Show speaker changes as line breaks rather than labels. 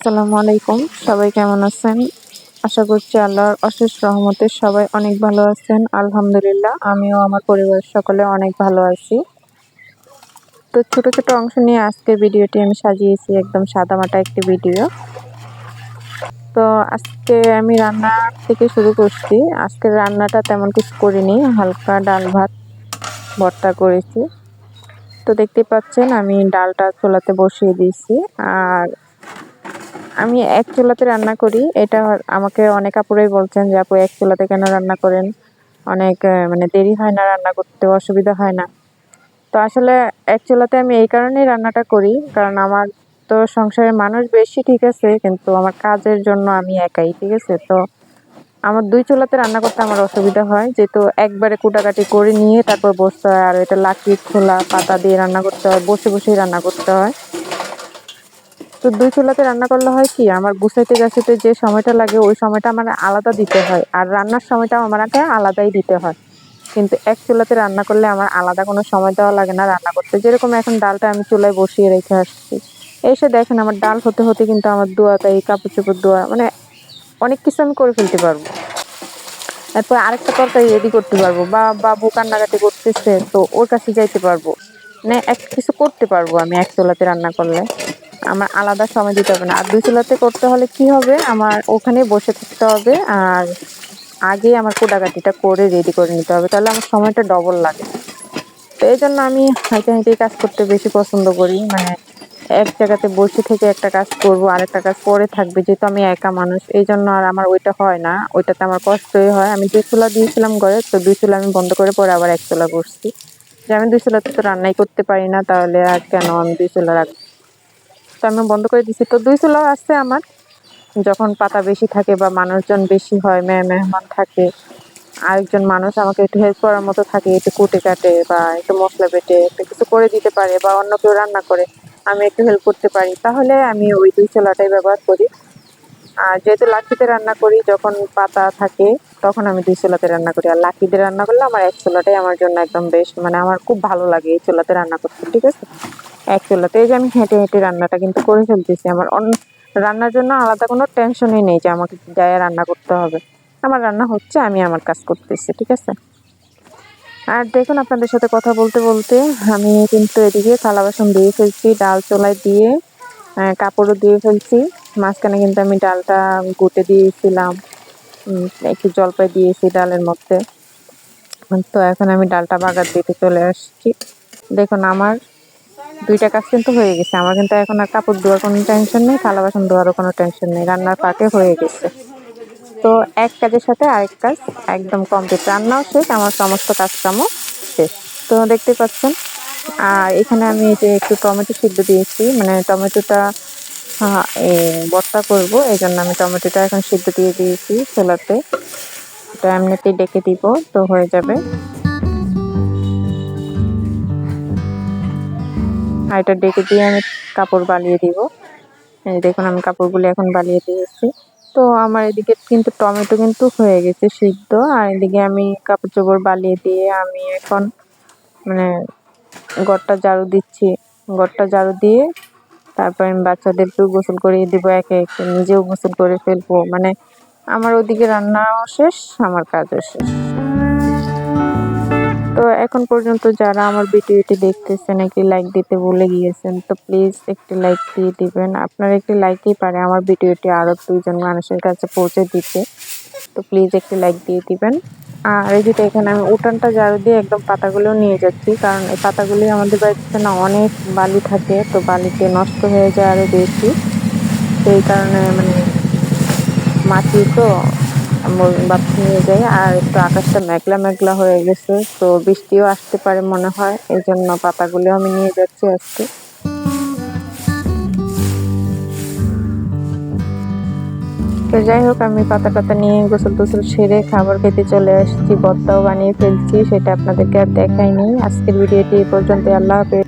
আসসালামু আলাইকুম। সবাই কেমন আছেন? আশা করছি আল্লাহর অশেষ রহমতে সবাই অনেক ভালো আছেন। আলহামদুলিল্লাহ আমিও আমার পরিবারের সকলে অনেক ভালো আছি। তো ছোট, ছোট অংশ নিয়ে আজকের ভিডিওটি আমি সাজিয়েছি একদম সাদামাটা একটি ভিডিও। তো আজকে আমি রান্না থেকে শুরু করছি। আজকের রান্নাটা তেমন কিছু করিনি। হালকা ডাল ভাত ভর্তা করেছি। তো দেখতেই পাচ্ছেন আমি ডালটা চুলাতে বসিয়ে দিয়েছি। আর আমি এক চুলাতে রান্না করি। এটা আমাকে অনেক আপুরাই বলছেন যে, "আপু এক চুলাতে কেন রান্না করেন? অনেক মানে দেরি হয় না রান্না করতে, অসুবিধা হয় না?" তো আসলে এক চুলাতে আমি এই কারণেই রান্নাটা করি, কারণ আমার তো সংসারে মানুষ বেশি ঠিক আছে, কিন্তু আমার কাজের জন্য আমি একাই, ঠিক আছে? তো আমার ২ চুলাতে রান্না করতে আমার অসুবিধা হয়। যেহেতু একবারে কুটাকাটি করে নিয়ে তারপর বসতে হয়। আর এটা লাকড়ির চুলা, পাতা দিয়ে রান্না করতে হয়, বসে, বসেই রান্না করতে হয়। তো ২ চুলাতে রান্না করলে হয় কি আমার গুছাইতে গাছাইতে যে সময়টা লাগে ওই সময়টা আমার আলাদা দিতে হয়। আর রান্নার সময়টাও আমাকে আলাদাই দিতে হয়। কিন্তু এক চুলাতে রান্না করলে আমার আলাদা কোনো সময় দেওয়া লাগে না রান্না করতে। যেরকম এখন ডালটা আমি চুলায় বসিয়ে রেখে আসছি। এসে দেখেন আমার ডাল হতে, হতে কিন্তু আমার ধোয়া দেয়, কাপড়-চোপড় ধোয়া মানে অনেক কিছু আমি করে ফেলতে পারবো। এরপর আরেকটা তরকারি রেডি করতে পারবো বা বাবু কান্নাকাটি করতেছে তো ওর কাছে যাইতে পারবো। মানে একটা কিছু করতে পারবো আমি এক চুলাতে রান্না করলে। আমার আলাদা সময় দিতে হবে না। আর ২ চুলাতে করতে হলে কি হবে আমার ওখানেই বসে থাকতে হবে আর আগেই আমার কোটাকাটিটা করে রেডি করে নিতে হবে। তাহলে আমার সময়টা ডবল লাগে। তো এইজন্য আমি হাঁইটে, হাঁইটেই কাজ করতে বেশি পছন্দ করি। মানে এক জায়গাতে বসে থেকে একটা কাজ করব, আরেকটা কাজ পরে থাকবে। যেহেতু আমি একা মানুষ এইজন্য আর আমার ওইটা হয় না। ওইটাতে আমার কষ্টই হয়। আমি ২ চুলা দিয়েছিলাম ঘরে, তো ২ চুলা আমি বন্ধ করে পরে আবার ১ চুলা করছি। যে আমি ২ চুলাতে তো রান্নাই করতে পারি না, তাহলে আর কেন আমি ২ চুলা রাখবো? তো আমি বন্ধ করে দিছি। তো ২ চুলাও আছে আমার। যখন পাতা বেশি থাকে বা মানুষজন বেশি হয়, মেহমান থাকে, আরেকজন মানুষ আমাকে একটু হেল্প করার মতো থাকে, একটু কুটে কাটে বা একটু মসলা বেটে একটা কিছু করে দিতে পারে বা অন্য কেউ রান্না করে, আমি একটু হেল্প করতে পারি, তাহলে আমি ওই ২ চুলাটাই ব্যবহার করি। আর যেহেতু লাকড়িতে রান্না করি যখন পাতা থাকে তখন আমি ২ চুলাতে রান্না করি। আর লাকড়িতে রান্না করলে আমার ১ চুলাটাই আমার জন্য একদম বেস্ট। মানে আমার খুব ভালো লাগে এই চুলাতে রান্না করতে, ঠিক আছে? এক চুলাতে এই যে আমি হেঁটে, হেঁটে রান্নাটা কিন্তু করে ফেলতেছি। আমার রান্নার জন্য আলাদা কোনো টেনশনই নেই যে আমাকে যাইয়া রান্না করতে হবে। আমার রান্না হচ্ছে, আমি আমার কাজ করতেছি, ঠিক আছে? আর দেখুন আপনাদের সাথে কথা বলতে, বলতে আমি কিন্তু এদিকে থালা বাসন ধুয়ে ফেলছি, ডাল চুলায় দিয়ে কাপড়ও ধুয়ে ফেলছি। মাঝখানে কিন্তু আমি ডালটা ঘুটে দিয়েছিলাম। একটু জলপাই দিয়েছি ডালের মধ্যে। তো এখন আমি ডালটা বাগার দিতে চলে আসছি। দেখুন আমার ২ টা কাজ কিন্তু হয়ে গেছে। আমার কিন্তু এখন আর কাপড় ধোয়ার কোনো টেনশন নেই, থালা বাসন ধোয়ারও কোনো টেনশন নেই। রান্নার ফাঁকে হয়ে গেছে। তো এক কাজের সাথে আরেক কাজ একদম কমপ্লিট। রান্নাও শেষ, আমার সমস্ত কাজকামও শেষ। তো দেখতে পাচ্ছেন। আর এখানে আমি এই যে একটু টমেটো সিদ্ধ দিয়েছি। মানে টমেটোটা ভর্তা করবো। এজন্য আমি টমেটোটা এখন সিদ্ধ দিয়ে দিয়েছি চুলাতে। এটা এমনিতেই ডেকে দিব, তো হয়ে যাবে। আর এটা ডেকে দিয়ে আমি কাপড় বালিয়ে দিব। এই দেখুন আমি কাপড়গুলো এখন বালিয়ে দিয়েছি। তো আমার এদিকে কিন্তু টমেটো কিন্তু হয়ে গেছে সিদ্ধ। আর এদিকে আমি কাপড়-চোপড় বালিয়ে দিয়ে আমি এখন মানে ঘরটা ঝাড়ু দিচ্ছি। ঘরটা ঝাড়ু দিয়ে তারপর আমি বাচ্চাদেরকেও গোসল করিয়ে দিব একে, একে। নিজেও গোসল করে ফেলবো। মানে আমার ওদিকে রান্নাও শেষ, আমার কাজও শেষ। তো এখন পর্যন্ত যারা আমার ভিডিওটি দেখতেছেন একটি লাইক দিতে ভুলে গিয়েছেন, তো প্লিজ একটি লাইক দিয়ে দিবেন। আপনার একটি লাইকই পারে আমার ভিডিওটি আরো ২ জন মানুষের কাছে পৌঁছে দিতে। তো প্লিজ একটি লাইক দিয়ে দিবেন। আর এই যে দেখেন আমি উঠানটা ঝাড়ু দিয়ে একদম পাতাগুলো নিয়ে যাচ্ছি, কারণ এই পাতাগুলি আমাদের বাড়িতে না অনেক বালি থাকে, তো বালিতে নষ্ট হয়ে যায় আরো বেশি। তো এই কারণে মানে মাটি তো বাতাস নিয়ে যায়। আর একটু আকাশটা মেঘলা মেঘলা হয়ে গেছে, তো বৃষ্টিও আসতে পারে মনে হয়, এই জন্য পাতাগুলো আমি নিয়ে যাচ্ছি আজকে। তো যাই হোক আমি পাতা টাতা নিয়ে গোসল টোসল সেরে খাবার খেতে চলে আসছি, ভর্তাও বানিয়ে ফেলছি, সেটা আপনাদেরকে আর দেখাইনি। আজকের ভিডিওটি এই পর্যন্ত। আল্লাহ হাফেজ।